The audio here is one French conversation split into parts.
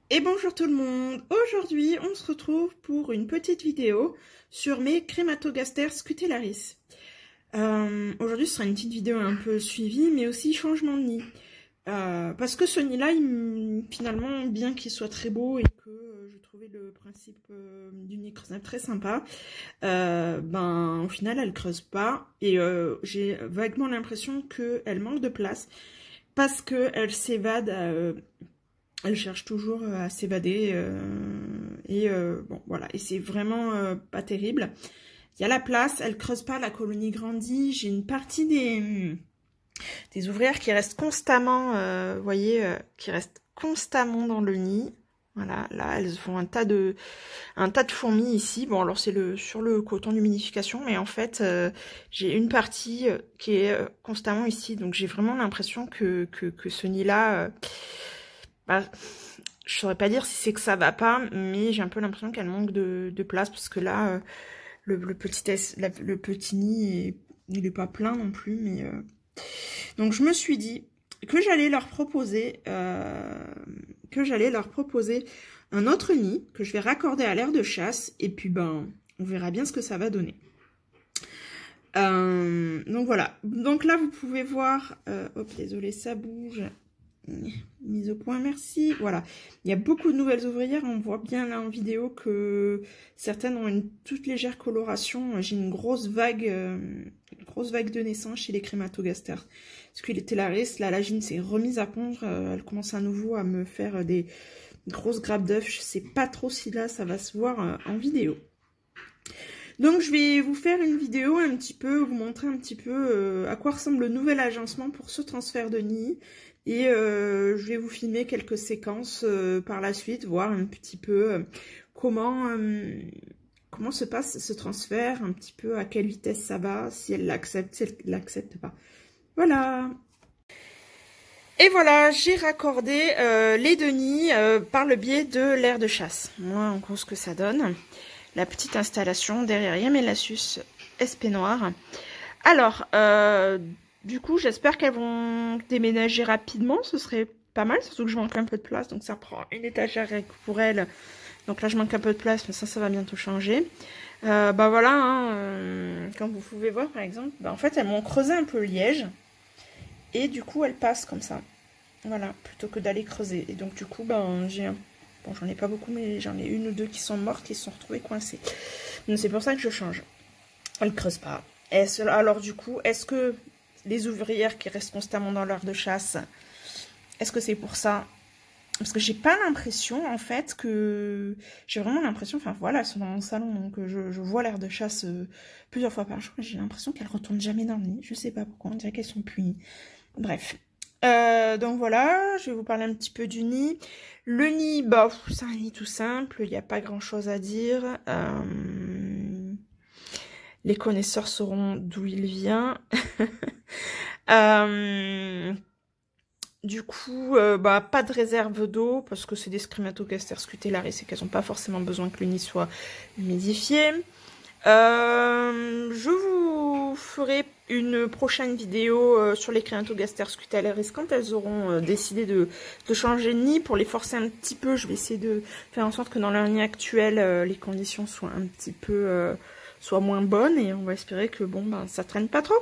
Et bonjour tout le monde. Aujourd'hui on se retrouve pour une petite vidéo sur mes Crématogaster scutellaris. Aujourd'hui ce sera une petite vidéo un peu suivie mais aussi changement de nid. Parce que ce nid là, finalement, bien qu'il soit très beau et que je trouvais le principe du nid creusable très sympa, au final elle creuse pas et j'ai vaguement l'impression qu'elle manque de place parce qu'elle s'évade. Elle cherche toujours à s'évader bon voilà, et c'est vraiment pas terrible. Il y a la place, elle creuse pas, la colonie grandit. J'ai une partie des ouvrières qui restent constamment, vous voyez, qui restent constamment dans le nid. Voilà, là elles font un tas de fourmis ici. Bon alors c'est sur le coton d'humidification, mais en fait j'ai une partie qui est constamment ici, donc j'ai vraiment l'impression que ce nid là je saurais pas dire si c'est que ça va pas, mais j'ai un peu l'impression qu'elle manque de place, parce que là, le petit nid, il est pas plein non plus, mais... Donc je me suis dit que j'allais leur proposer, un autre nid, que je vais raccorder à l'aire de chasse, et puis on verra bien ce que ça va donner. Donc voilà, donc là vous pouvez voir, hop, désolé, ça bouge... Mise au point, merci. Voilà, il y a beaucoup de nouvelles ouvrières. On voit bien là en vidéo que certaines ont une toute légère coloration. J'ai une grosse vague de naissance chez les Crématogaster scutellaris. Là, la gine s'est remise à pondre. Elle commence à nouveau à me faire des grosses grappes d'œufs. Je sais pas trop si là ça va se voir en vidéo. Donc je vais vous faire une vidéo un petit peu, vous montrer un petit peu à quoi ressemble le nouvel agencement pour ce transfert de nid. Et je vais vous filmer quelques séquences par la suite, voir un petit peu comment se passe ce transfert, un petit peu à quelle vitesse ça va, si elle l'accepte, si elle l'accepte pas. Voilà. Et voilà, j'ai raccordé les deux nids par le biais de l'aire de chasse. Voilà en gros ce que ça donne. La petite installation derrière Yamelassus SP noir. Alors, du coup, j'espère qu'elles vont déménager rapidement. Ce serait pas mal, surtout que je manque un peu de place. Donc, ça prend une étagère pour elles. Donc là, je manque un peu de place, mais ça va bientôt changer. Voilà, hein, comme vous pouvez voir, par exemple, en fait, elles m'ont creusé un peu le liège. Et du coup, elles passent comme ça. Voilà, plutôt que d'aller creuser. Et donc, du coup, j'ai un... Bon, j'en ai pas beaucoup, mais j'en ai une ou deux qui sont mortes, qui se sont retrouvées coincées. Donc, c'est pour ça que je change. Elles creusent pas. Alors, du coup, est-ce que les ouvrières qui restent constamment dans l'heure de chasse, est-ce que c'est pour ça? Parce que j'ai pas l'impression, en fait, que... J'ai vraiment l'impression, enfin voilà, elles sont dans mon salon, donc je vois l'aire de chasse plusieurs fois par jour, et j'ai l'impression qu'elles retournent jamais dans le nid. Je sais pas pourquoi, on dirait qu'elles sont punies. Bref. Donc voilà, je vais vous parler un petit peu du nid. Le nid, c'est un nid tout simple, il n'y a pas grand chose à dire. Les connaisseurs sauront d'où il vient. Du coup, pas de réserve d'eau, parce que c'est des Crématogaster scutellaris et qu'elles n'ont pas forcément besoin que le nid soit humidifié. Je vous ferai une prochaine vidéo sur les Crématogaster scutellaris quand elles auront décidé de changer de nid. Pour les forcer un petit peu, je vais essayer de faire en sorte que dans leur nid actuel, les conditions soient un petit peu... soient moins bonnes, et on va espérer que ça traîne pas trop.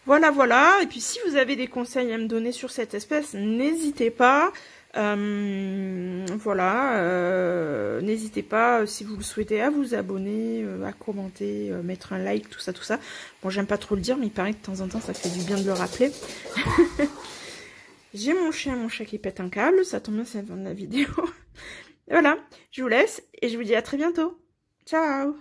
Voilà, voilà. Et puis si vous avez des conseils à me donner sur cette espèce, n'hésitez pas. N'hésitez pas, si vous le souhaitez, à vous abonner, à commenter, mettre un like, tout ça, tout ça. Bon, j'aime pas trop le dire, mais il paraît que de temps en temps, ça fait du bien de le rappeler. J'ai mon chat qui pète un câble, ça tombe bien, c'est la fin de la vidéo. Voilà, je vous laisse et je vous dis à très bientôt. Ciao!